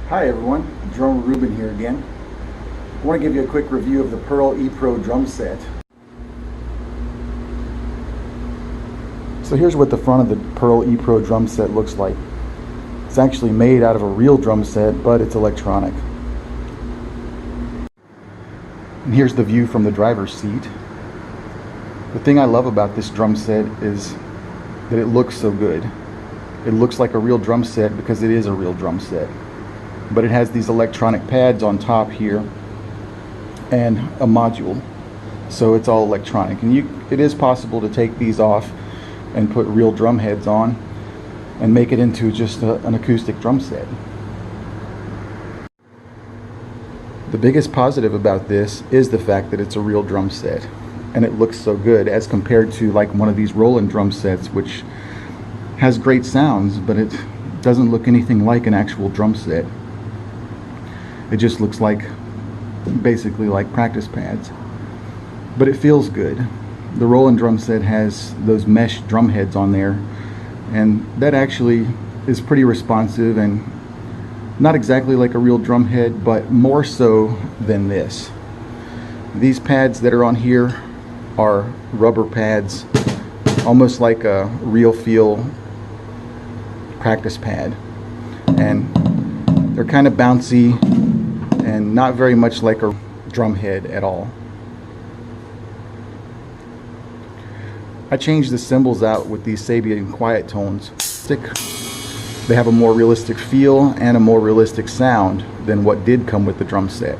Hi everyone, Drummer Ruben here again. I want to give you a quick review of the Pearl ePro drum set. So here's what the front of the Pearl ePro drum set looks like. It's actually made out of a real drum set, but it's electronic. And here's the view from the driver's seat. The thing I love about this drum set is that it looks so good. It looks like a real drum set because it is a real drum set. But it has these electronic pads on top here and a module, so it's all electronic. And it is possible to take these off and put real drum heads on and make it into just an acoustic drum set. The biggest positive about this is the fact that it's a real drum set and it looks so good as compared to like one of these Roland drum sets, which has great sounds, but it doesn't look anything like an actual drum set. It just looks like basically like practice pads, but it feels good. The Roland drum set has those mesh drum heads on there, and that actually is pretty responsive and not exactly like a real drum head, but more so than this. These pads that are on here are rubber pads, almost like a real feel practice pad, and they're kind of bouncy and not very much like a drum head at all. I changed the cymbals out with these Sabian quiet tones. They have a more realistic feel and a more realistic sound than what did come with the drum set.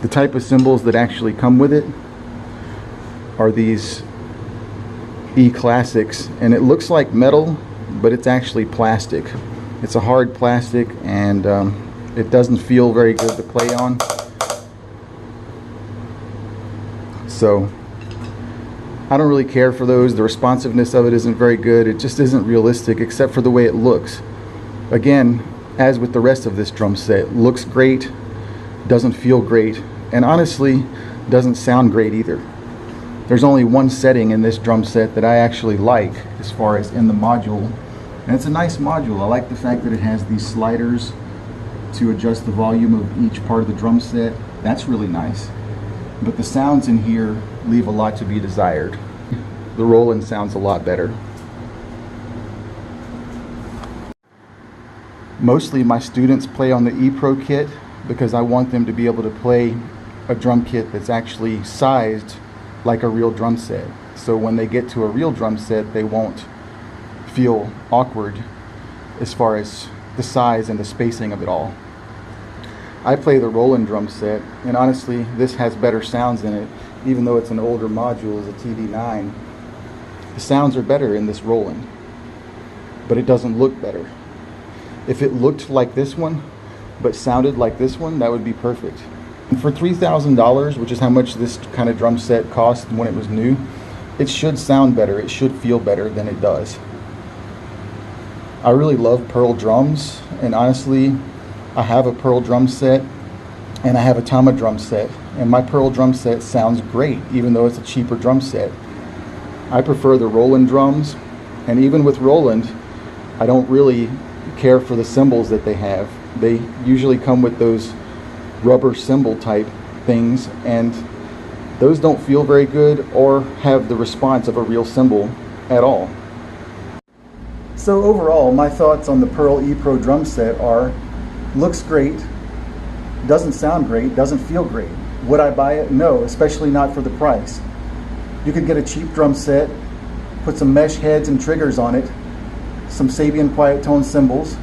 The type of cymbals that actually come with it are these E Classics, and it looks like metal, but it's actually plastic. It's a hard plastic, and it doesn't feel very good to play on. So I don't really care for those. The responsiveness of it isn't very good. It just isn't realistic, except for the way it looks. Again, as with the rest of this drum set, looks great, doesn't feel great, and honestly doesn't sound great either. There's only one setting in this drum set that I actually like as far as in the module, and it's a nice module. I like the fact that it has these sliders to adjust the volume of each part of the drum set. That's really nice. But the sounds in here leave a lot to be desired. The Roland sounds a lot better. Mostly my students play on the ePro kit because I want them to be able to play a drum kit that's actually sized like a real drum set. So when they get to a real drum set, they won't feel awkward as far as the size and the spacing of it all. I play the Roland drum set, and honestly this has better sounds in it. Even though it's an older module, as a TD9, the sounds are better in this Roland, but it doesn't look better. If it looked like this one but sounded like this one, that would be perfect. And for $3,000, which is how much this kind of drum set cost when it was new, it should sound better, it should feel better than it does. I really love Pearl drums, and honestly I have a Pearl drum set and I have a Tama drum set, and my Pearl drum set sounds great even though it's a cheaper drum set. I prefer the Roland drums, and even with Roland I don't really care for the cymbals that they have. They usually come with those rubber cymbal type things, and those don't feel very good or have the response of a real cymbal at all. So overall, my thoughts on the Pearl ePro drum set are: looks great, doesn't sound great, doesn't feel great. Would I buy it? No, especially not for the price. You could get a cheap drum set, put some mesh heads and triggers on it, some Sabian quiet tone cymbals,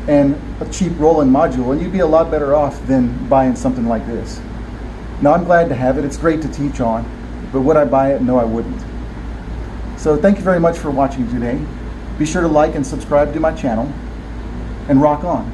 and a cheap Roland module, and you'd be a lot better off than buying something like this. Now, I'm glad to have it. It's great to teach on, but would I buy it? No, I wouldn't. So thank you very much for watching today. Be sure to like and subscribe to my channel, and rock on.